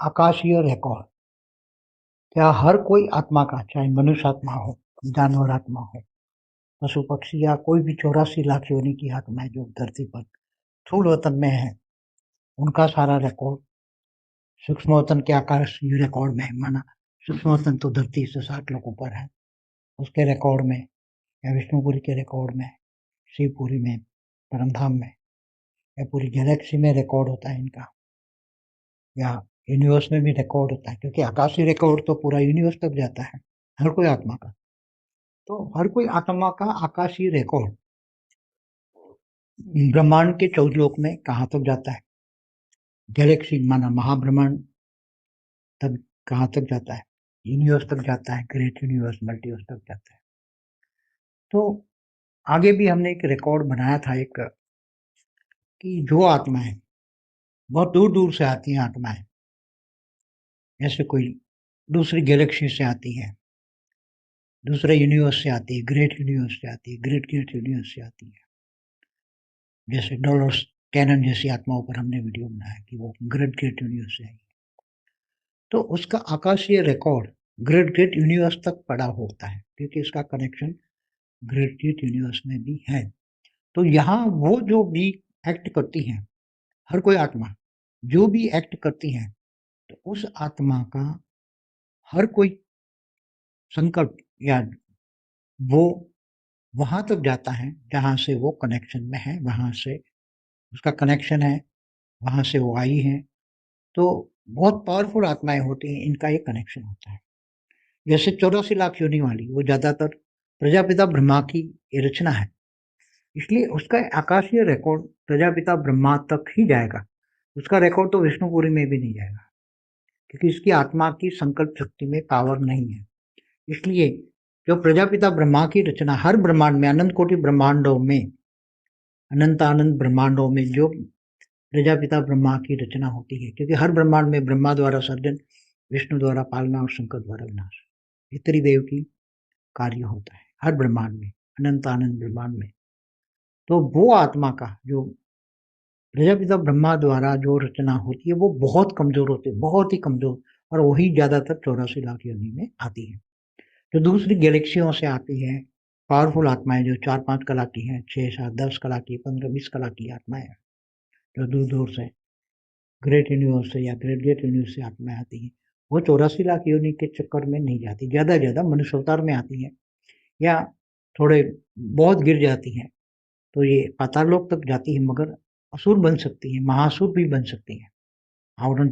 आकाशीय रिकॉर्ड। क्या हर कोई आत्मा का, चाहे मनुष्य आत्मा हो, जानवर आत्मा हो, पशु पक्षी या कोई भी 84 लाख योनि की आत्माएं जो धरती पर स्थूल वतन में है, उनका सारा रिकॉर्ड सूक्ष्म वतन के आकाशीय रिकॉर्ड में है। माना सूक्ष्म वतन तो धरती से 60 लाख ऊपर है, उसके रिकॉर्ड में, या विष्णुपुरी के रिकॉर्ड में, शिवपुरी में, परमधाम में, या पूरी गैलेक्सी में रिकॉर्ड होता है इनका, या यूनिवर्स में भी रिकॉर्ड होता है, क्योंकि आकाशीय रिकॉर्ड तो पूरा यूनिवर्स तक जाता है हर कोई आत्मा का। तो हर कोई आत्मा का आकाशीय रिकॉर्ड ब्रह्मांड के 14 लोक में कहाँ तक जाता है, गैलेक्सी माना महाब्रह्मांड तक कहाँ तक जाता है, यूनिवर्स तक जाता है, ग्रेट यूनिवर्स, मल्टीवर्स तक जाता है। तो आगे भी हमने एक रिकॉर्ड बनाया था एक, कि जो आत्माएं बहुत दूर दूर से आती हैं, आत्माएं जैसे कोई दूसरी गैलेक्सी से आती है, दूसरे यूनिवर्स से आती है, ग्रेट यूनिवर्स से आती है, ग्रेट ग्रेट यूनिवर्स से आती है, जैसे डॉलर्स कैनन जैसी आत्माओं पर हमने वीडियो बनाया कि वो ग्रेट ग्रेट यूनिवर्स से आई। तो उसका आकाशीय रिकॉर्ड ग्रेट ग्रेट यूनिवर्स तक पड़ा होता है, क्योंकि इसका कनेक्शन ग्रेट ग्रेट यूनिवर्स में भी है। तो यहाँ वो जो भी एक्ट करती हैं, हर कोई आत्मा जो भी एक्ट करती हैं, तो उस आत्मा का हर कोई संकल्प या वो वहां तक जाता है जहां से वो कनेक्शन में है, वहां से उसका कनेक्शन है, वहां से वो आई है। तो बहुत पावरफुल आत्माएं होती हैं, इनका एक कनेक्शन होता है। जैसे 84 लाख योनि वाली, वो ज्यादातर प्रजापिता ब्रह्मा की रचना है, इसलिए उसका आकाशीय रिकॉर्ड प्रजापिता ब्रह्मा तक ही जाएगा। उसका रिकॉर्ड तो विष्णुपुरी में भी नहीं जाएगा, क्योंकि इसकी आत्मा की संकल्प शक्ति में पावर नहीं है। इसलिए जो प्रजापिता ब्रह्मा की रचना हर ब्रह्मांड में, अनंत कोटि ब्रह्मांडों में, अनंत आनंद ब्रह्मांडों में जो प्रजापिता ब्रह्मा की रचना होती है, क्योंकि हर ब्रह्मांड में ब्रह्मा द्वारा सर्जन, विष्णु द्वारा पालना और शंकर द्वारा विनाश, ये त्रिदेव की कार्य होता है हर ब्रह्मांड में, अनंत आनंद ब्रह्मांड में। तो वो आत्मा का जो प्रजापिता ब्रह्मा द्वारा जो रचना होती है, वो बहुत कमजोर होती है, बहुत ही कमजोर, और वही ज्यादातर 84 लाख योनि में आती है। जो दूसरी गैलेक्सियों से आती है पावरफुल आत्माएं, जो 4-5 कला की हैं, 6-7 10 कला की, 15-20 कला की आत्माएं, जो दूर दूर से ग्रेट यूनिवर्स से या ग्रेट ग्रेट यूनिवर्स से आत्माएं आती हैं, वो 84 लाख योनि के चक्कर में नहीं जाती, ज्यादा ज्यादा मनुष्य अवतार में आती है, या थोड़े बहुत गिर जाती हैं, तो ये पाताल लोक तक जाती है, मगर असुर बन सकती है, महासुर भी बन सकती है, आवरण